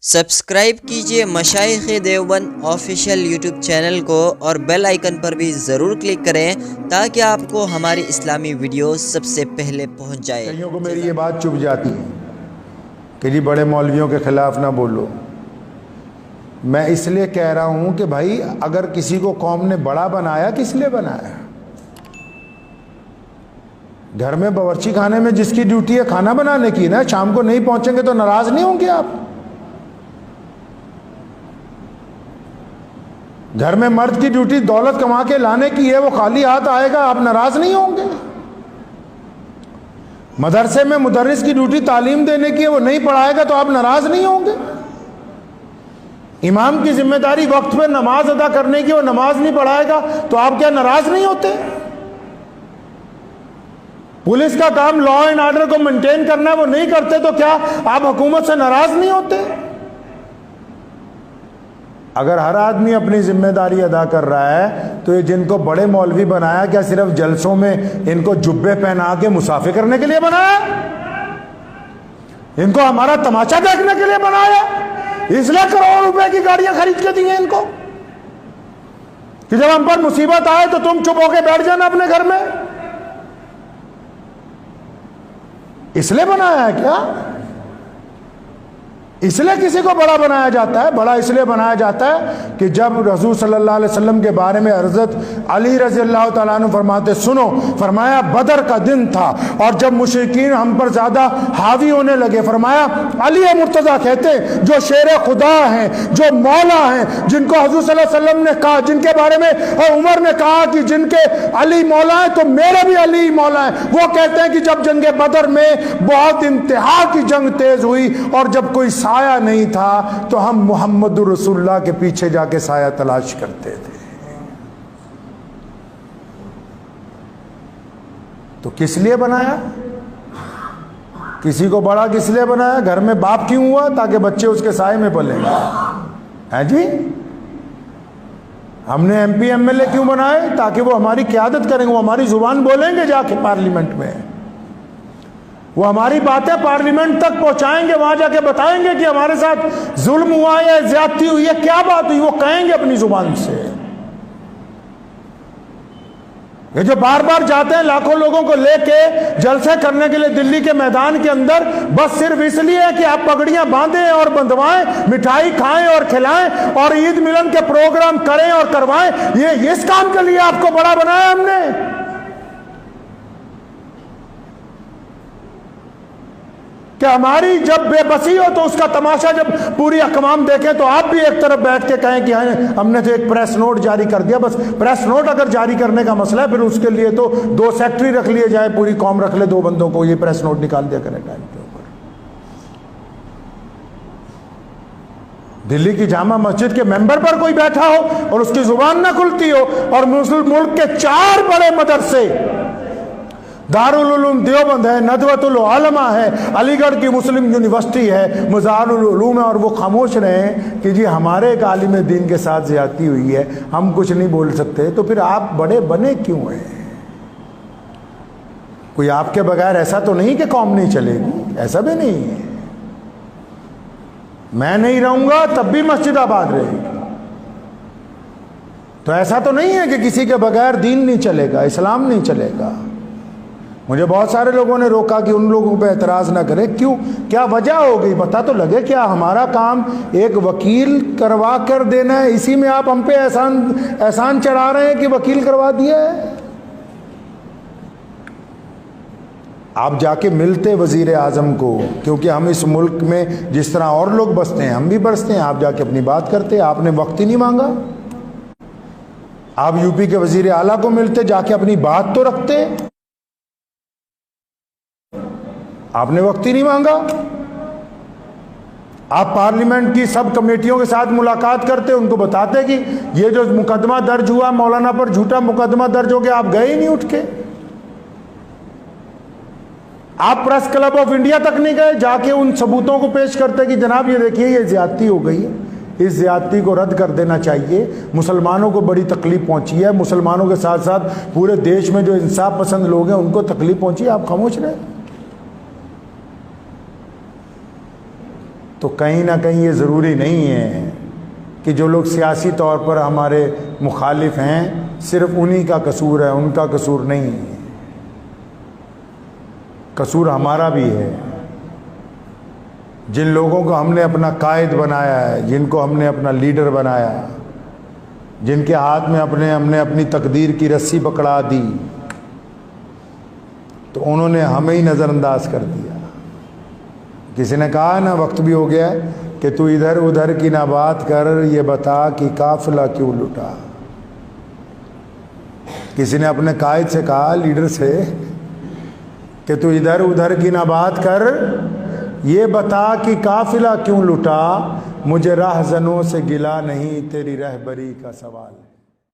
Subscribe کیجئے مشائخ Deoband official YouTube channel کو اور بیل آئیکن پر بھی ضرور کلک کریں تاکہ آپ کو ہماری اسلامی ویڈیو سب سے پہلے پہنچ جائے۔ کئیوں کو میری یہ بات چبھ جاتی ہے کہ جی بڑے مولویوں کے خلاف نہ بولو۔ میں اس لیے کہہ رہا ہوں کہ بھائی اگر کسی کو قوم نے بڑا بنایا کس لیے بنایا؟ گھر میں باورچی خانے میں جس کی ڈیوٹی ہے کھانا بنانے کی نا، شام کو نہیں پہنچیں گے تو ناراض نہیں ہوں گے آپ؟ گھر میں مرد کی ڈیوٹی دولت کما کے لانے کی ہے، وہ خالی ہاتھ آئے گا، آپ ناراض نہیں ہوں گے؟ مدرسے میں مدرس کی ڈیوٹی تعلیم دینے کی ہے، وہ نہیں پڑھائے گا تو آپ ناراض نہیں ہوں گے؟ امام کی ذمہ داری وقت پہ نماز ادا کرنے کی، وہ نماز نہیں پڑھائے گا تو آپ کیا ناراض نہیں ہوتے؟ پولیس کا کام لا اینڈ آرڈر کو مینٹین کرنا ہے، وہ نہیں کرتے تو کیا آپ حکومت سے ناراض نہیں ہوتے؟ اگر ہر آدمی اپنی ذمہ داری ادا کر رہا ہے تو یہ جن کو بڑے مولوی بنایا کیا صرف جلسوں میں ان کو جبے پہنا کے مسافر کرنے کے لیے بنایا؟ ان کو ہمارا تماشا دیکھنے کے لیے بنایا؟ اس لیے کروڑ روپے کی گاڑیاں خرید کے دی ہیں ان کو کہ جب ہم پر مصیبت آئے تو تم چپ ہو کے بیٹھ جانا اپنے گھر میں؟ اس لیے بنایا ہے کیا؟ اس لیے کسی کو بڑا بنایا جاتا ہے؟ بڑا اس لیے بنایا جاتا ہے کہ جب رسول صلی اللہ علیہ وسلم کے بارے میں حضرت علی رضی اللہ تعالیٰ عنہ فرماتے، سنو، فرمایا بدر کا دن تھا اور جب مشرکین ہم پر زیادہ حاوی ہونے لگے، فرمایا علی مرتضیٰ کہتے جو شیر خدا ہیں، جو مولا ہیں، جن کو حضور صلی اللہ علیہ وسلم نے کہا، جن کے بارے میں عمر نے کہا کہ جن کے علی مولا ہیں تو میرے بھی علی مولا ہیں، وہ کہتے ہیں کہ جب جنگ بدر میں بہت انتہا کی جنگ تیز ہوئی اور جب کوئی سایہ نہیں تھا تو ہم محمد رسول اللہ کے پیچھے جا کے سایہ تلاش کرتے تھے۔ تو کس لیے بنایا؟ کسی کو بڑا کس لیے بنایا؟ گھر میں باپ کیوں ہوا؟ تاکہ بچے اس کے سائے میں پلیں گے، ہیں جی؟ ہم نے M P M L A کیوں بنائے؟ تاکہ وہ ہماری قیادت کریں گے، وہ ہماری زبان بولیں گے جا کے پارلیمنٹ میں، وہ ہماری باتیں پارلیمنٹ تک پہنچائیں گے، وہاں جا کے بتائیں گے کہ ہمارے ساتھ ظلم ہوا ہے، زیادتی ہوئی ہے، کیا بات ہوئی، وہ کہیں گے اپنی زبان سے۔ یہ جو بار بار جاتے ہیں لاکھوں لوگوں کو لے کے جلسے کرنے کے لیے دلی کے میدان کے اندر، بس صرف اس لیے کہ آپ پگڑیاں باندھیں اور بندھوائیں، مٹھائی کھائیں اور کھلائیں اور عید ملن کے پروگرام کریں اور کروائیں، یہ اس کام کے لیے آپ کو بڑا بنایا ہم نے؟ کہ ہماری جب بے بسی ہو تو اس کا تماشا جب پوری اقوام دیکھیں تو آپ بھی ایک طرف بیٹھ کے کہیں کہ ہم نے تو ایک پریس نوٹ جاری کر دیا۔ بس پریس نوٹ اگر جاری کرنے کا مسئلہ ہے پھر اس کے لیے تو 2 سیکٹری رکھ لیے جائے، پوری قوم رکھ لے 2 بندوں کو، یہ پریس نوٹ نکال دیا کرے ٹائم کے اوپر۔ دلی کی جامع مسجد کے ممبر پر کوئی بیٹھا ہو اور اس کی زبان نہ کھلتی ہو، اور ملک کے 4 بڑے مدرسے، دارالعلوم دیوبند ہے، ندوۃ العلماء ہے، علی گڑھ کی مسلم یونیورسٹی ہے، مزار العلوم ہے، اور وہ خاموش رہیں کہ جی ہمارے ایک عالم دین کے ساتھ زیادتی ہوئی ہے، ہم کچھ نہیں بول سکتے، تو پھر آپ بڑے بنے کیوں ہیں؟ کوئی آپ کے بغیر ایسا تو نہیں کہ قوم نہیں چلے گی، ایسا بھی نہیں ہے۔ میں نہیں رہوں گا تب بھی مسجد آباد رہے گی، تو ایسا تو نہیں ہے کہ کسی کے بغیر دین نہیں چلے گا، اسلام نہیں چلے گا۔ مجھے بہت سارے لوگوں نے روکا کہ ان لوگوں پہ اعتراض نہ کرے، کیوں، کیا وجہ ہو گئی، پتہ تو لگے۔ کیا ہمارا کام ایک وکیل کروا کر دینا ہے، اسی میں آپ ہم پہ احسان چڑھا رہے ہیں کہ وکیل کروا دیا ہے؟ آپ جا کے ملتے وزیر اعظم کو، کیونکہ ہم اس ملک میں جس طرح اور لوگ بستے ہیں ہم بھی برستے ہیں، آپ جا کے اپنی بات کرتے، آپ نے وقت ہی نہیں مانگا۔ آپ یو پی کے وزیر اعلیٰ کو ملتے، جا کے اپنی بات تو رکھتے، آپ نے وقت ہی نہیں مانگا۔ آپ پارلیمنٹ کی سب کمیٹیوں کے ساتھ ملاقات کرتے، ان کو بتاتے کہ یہ جو مقدمہ درج ہوا مولانا پر، جھوٹا مقدمہ درج ہو گیا، آپ گئے ہی نہیں اٹھ کے۔ آپ پریس کلب آف انڈیا تک نہیں گئے، جا کے ان ثبوتوں کو پیش کرتے کہ جناب یہ دیکھیے یہ زیادتی ہو گئی ہے، اس زیادتی کو رد کر دینا چاہیے، مسلمانوں کو بڑی تکلیف پہنچی ہے، مسلمانوں کے ساتھ ساتھ پورے دیش میں جو انصاف پسند لوگ ہیں ان کو تکلیف پہنچی ہے، آپ خاموش رہے۔ تو کہیں نہ کہیں یہ ضروری نہیں ہے کہ جو لوگ سیاسی طور پر ہمارے مخالف ہیں صرف انہی کا قصور ہے، ان کا قصور نہیں ہے، قصور ہمارا بھی ہے۔ جن لوگوں کو ہم نے اپنا قائد بنایا ہے، جن کو ہم نے اپنا لیڈر بنایا، جن کے ہاتھ میں ہم نے اپنی تقدیر کی رسی پکڑا دی، تو انہوں نے ہمیں ہی نظر انداز کر دیا۔ کسی نے کہا نا، وقت بھی ہو گیا کہ تو ادھر ادھر کی نہ بات کر، یہ بتا کہ قافلہ کیوں لٹا۔ کسی نے اپنے قائد سے کہا، لیڈر سے، کہ تو ادھر ادھر کی نہ بات کر، یہ بتا کہ قافلہ کیوں لٹا۔ مجھے راہزنوں سے گلہ نہیں، تیری رہبری کا سوال ہے۔